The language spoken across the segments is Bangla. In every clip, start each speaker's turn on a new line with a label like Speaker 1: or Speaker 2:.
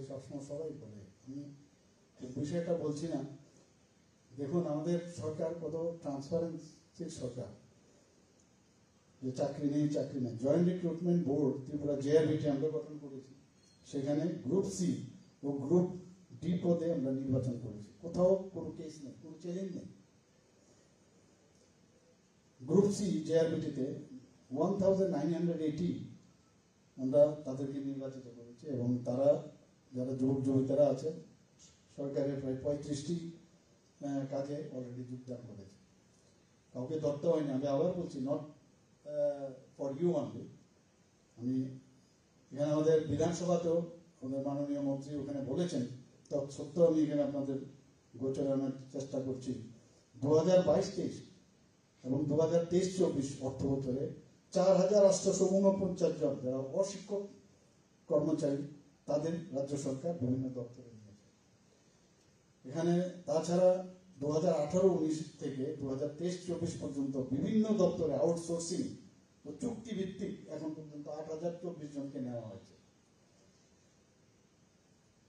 Speaker 1: সবসময় সবাই বলে, আমি বিষয়টা বলছি না। দেখুন আমাদের সরকার কত ট্রান্সপারেন্সির সরকার, যে চাকরি নেই joint recruitment board Tripura JRBT আমরা গঠন করেছি, সেখানে গ্রুপ সি ও গ্রুপ ডি পদে আমরা নির্বাচন করেছি, কোথাও কোনো কেস নেই, কোনো চ্যালেঞ্জ নেই। গ্রুপ সি জেআরবিটিতে 1980 আমরা তাদেরকে নির্বাচিত করেছি এবং তারা যারা যুবক যুবতীরা আছে সরকারের প্রায় 35টি কাজে অলরেডি যোগদান করেছে, কাউকে ধরতে হয়নি। আমি আবার বলছি, নট ফর ইউ অনলি। আমি এখানে আমাদের বিধানসভাতেও আমাদের মাননীয় মন্ত্রী ওখানে বলেছেন, সত্ত্বেও আমি এখানে আপনাদের গোচরানোর চেষ্টা করছি। 2022-23 এবং 2023-24 অর্থ বছরে 4849 জন যারা অশিক্ষক কর্মচারী তাদের রাজ্য সরকার বিভিন্ন দপ্তরে নিয়েছে। এখানে তাছাড়া 2018-19 থেকে 2023-24 পর্যন্ত বিভিন্ন দপ্তরে আউটসোর্সিং ও চুক্তি ভিত্তিক এখন পর্যন্ত 8024 জনকে নেওয়া হয়েছে।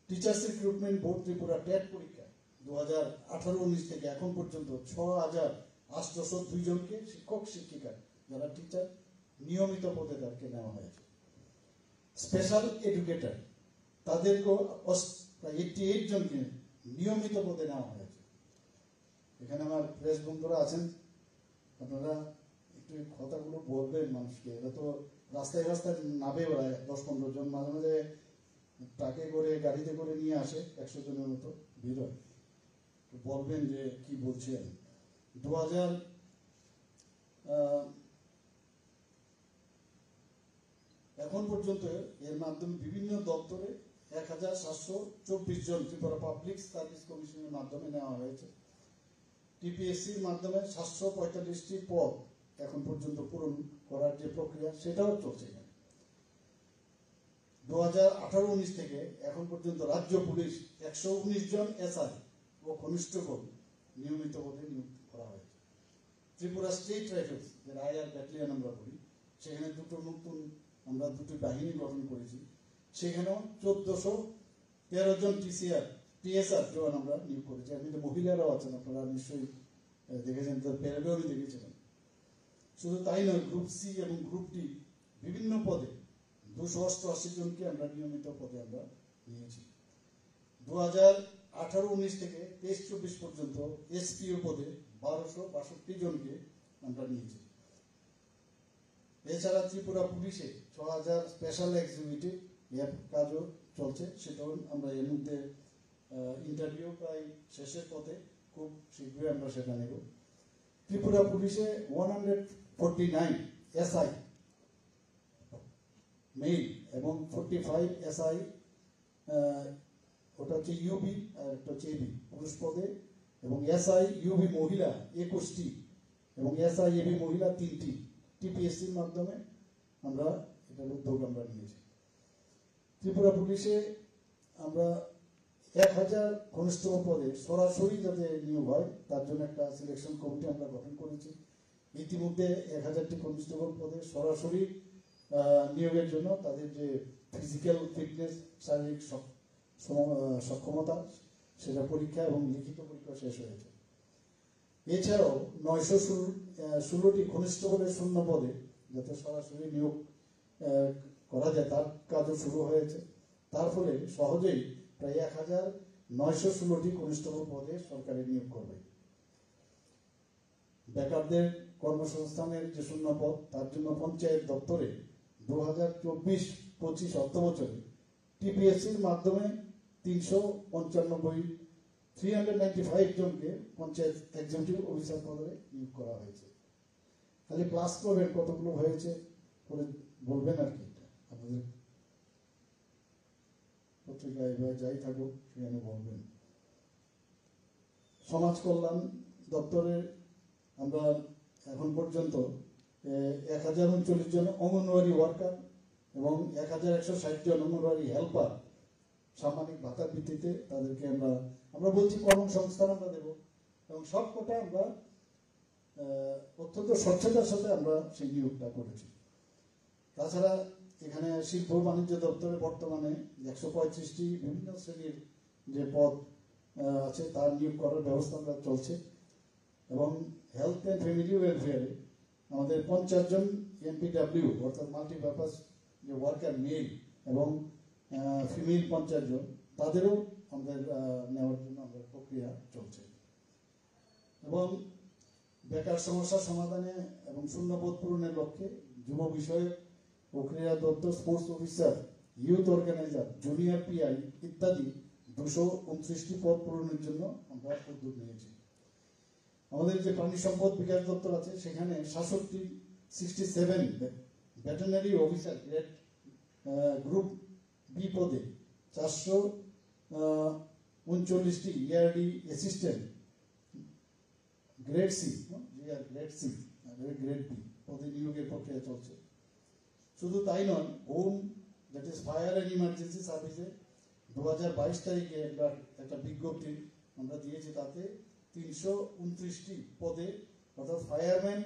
Speaker 1: Teachers recruitment board Tripura TET পরীক্ষা 2018-19 থেকে এখন পর্যন্ত 6802 জনকে শিক্ষক শিক্ষিকা যারা টিচার নিয়মিত পদে তাদেরকে নেওয়া হয়েছে। স্পেশাল এডুকেটর তাদেরকেও প্রায় 88 জনকে নিয়মিত পদে নেওয়া হয়েছে। এখানে আমার প্রেস বন্ধুরা আছেন, আপনারা একটু কথাগুলো বলবেন মানুষকে। এরা তো রাস্তায় রাস্তায় নাবে বেড়ায় 10-15 জন, মাঝে মাঝে ট্রাকে করে গাড়িতে করে নিয়ে আসে, 100 জনের মতো ভিড় হয়। বলবেন যে কি বলছেন। 2000 এখন পর্যন্ত এর মাধ্যমে বিভিন্ন দপ্তরে 1724 জন ত্রিপুরা পাবলিক সার্ভিস কমিশনের মাধ্যমে নেওয়া হয়েছে। টিপিএসসির মাধ্যমে 745টি পদ এখন পর্যন্ত পূরণ করার যে প্রক্রিয়া সেটাও চলছে। 2018-19 থেকে এখন পর্যন্ত রাজ্য পুলিশ 119 জন এসআই ও কনস্টেবল নিয়মিত পদে নিয়োগ করা হয়েছে। ত্রিপুরা স্টেট রাইফেলস, যেটা আইআর ব্যাটালিয়ন আমরা বলি, সেখানে আমরা দুটি বাহিনী গঠন করেছি, সেখানেও 1413 জন টিএসআর জওয়ান আমরা নিয়োগ করেছি। আপনি তো মহিলারাও আছেন, আপনারা নিশ্চয়ই দেখেছেন, তার প্যারেডও আমি দেখেছিলাম। শুধু তাই নয়, গ্রুপ সি এবং গ্রুপ ডি বিভিন্ন পদে 288 জনকে আমরা নিয়মিত পদে আমরা নিয়েছি। 2018-19 থেকে 23-24 পর্যন্ত এসপিও পদে 1262 জনকে আমরা নিয়েছি। এছাড়া ত্রিপুরা পুলিশে 6000 স্পেশাল এক্সিকিউটিভ এর কাজও চলছে, সেটাও আমরা এর মধ্যে ইন্টারভিউ প্রায় শেষের পথে, খুব শীঘ্রই আমরা সেটা নেব। ত্রিপুরা পুলিশে 149 এসআই মেইল এবং 45 এসআই, ওটা হচ্ছে ইউবি আর একটা হচ্ছে এবি পুরুষ পদে, এবং এসআই ইউবি মহিলা 21টি এবং এসআই এবি মহিলা 3টি টিপিএসসির মাধ্যমে আমরা এটার উদ্যোগ আমরা নিয়েছি। ত্রিপুরা পুলিশে আমরা 1000 কনস্টেবল পদে সরাসরি যাতে নিয়োগ হয় তার জন্য একটা সিলেকশন কমিটি আমরা গঠন করেছি। ইতিমধ্যে 1000টি কনস্টেবল পদে সরাসরি নিয়োগের জন্য তাদের যে ফিজিক্যাল ফিটনেস, শারীরিক সক্ষমতা, সেটা পরীক্ষা এবং লিখিত পরীক্ষা শেষ হয়েছে। এছাড়াও 916টি কনস্টেবলের শূন্য পদে যাতে সরাসরি নিয়োগ করা যায় তার কাজও শুরু হয়েছে। তার ফলে সহজেই প্রায় 1916টি কনস্টেবল পদে সরকারি নিয়োগ করবে। বেকারদের কর্মসংস্থানের যে শূন্য পদ, তার জন্য পঞ্চায়েত দপ্তরে 2024-25 অর্থ বছরে টিপিএসসির মাধ্যমে 395 জনকে পঞ্চায়েত এক্সিকিউটিভ অফিসার পদে নিয়োগ করা হয়েছে। খালি প্লাস করবেন কতগুলো হয়েছে করে বলবেন আর কি, আপনাদের পত্রিকায় বা যাই থাকুক সেখানে বলবেন। সমাজ কল্যাণ দপ্তরে আমরা এখন পর্যন্ত 1039 জন অঙ্গনওয়াড়ি ওয়ার্কার এবং 1160 জন অঙ্গনওয়াড়ি হেল্পার সামাজিক ভাতার ভিত্তিতে তাদেরকে আমরা বলছি কর্মসংস্থান আমরা দেব, এবং সবকটা আমরা অত্যন্ত স্বচ্ছতার সাথে আমরা সেই নিয়োগটা করেছি। তাছাড়া এখানে শিল্প বাণিজ্য দপ্তরে বর্তমানে 135টি বিভিন্ন শ্রেণীর যে পদ আছে তার নিয়োগ করার ব্যবস্থা আমরা চলছে এবং হেলথ অ্যান্ড ফ্যামিলি ওয়েলফেয়ারে আমাদের 50 জন এমপিডব্লিউ অর্থাৎ মাল্টিপারপাস যে ওয়ার্কার মেল এবং ফিমেল 50 জন তাদেরও আমাদের নেওয়ার জন্য আমাদের প্রক্রিয়া চলছে এবং বেকার সমস্যা সমাধানে এবং শূন্যপদ পূরণের লক্ষ্যে যুব বিষয়ক ও ক্রীড়া দপ্তর sports officer youth organiser junior PI ইত্যাদি 229টি পদ পূরণের জন্য আমরা উদ্যোগ নিয়েছি। আমাদের যে প্রাণী সম্পদ বিকাশ দপ্তর আছে সেখানে 67 veterinary officer grade group B পদে 439টি ইয়ারডি assistant grade C grade B পদে নিয়োগের প্রক্রিয়া চলছে। শুধু তাই নয়, home that is fire and emergency সার্ভিসে 2022 তারিখে একটা বিজ্ঞপ্তি আমরা দিয়েছি, তাতে 329টি পদে অর্থাৎ ফায়ারম্যান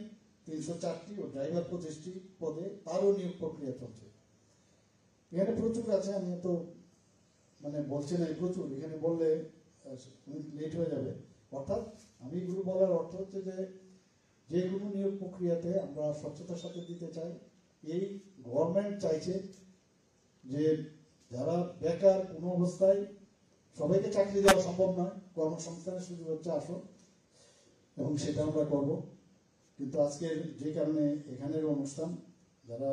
Speaker 1: 304টি ও ড্রাইভার 25টি পদে তারও নিয়োগ প্রক্রিয়া চলছে। এখানে প্রচুর আছে, আমি তো মানে বলছি না প্রচুর, এখানে বললে লেট হয়ে যাবে। অর্থাৎ আমি এগুলো বলার অর্থ হচ্ছে যে কোনো নিয়োগ প্রক্রিয়াতে আমরা স্বচ্ছতার সাথে দিতে চাই। এই গভর্নমেন্ট চাইছে যে যারা বেকার কোনো অবস্থায়, সবাইকে চাকরি দেওয়া সম্ভব নয়, কর্মসংস্থানের সুযোগ হচ্ছে আসো এবং সেটা আমরা করব। কিন্তু আজকের যে কারণে এখানের অনুষ্ঠান, যারা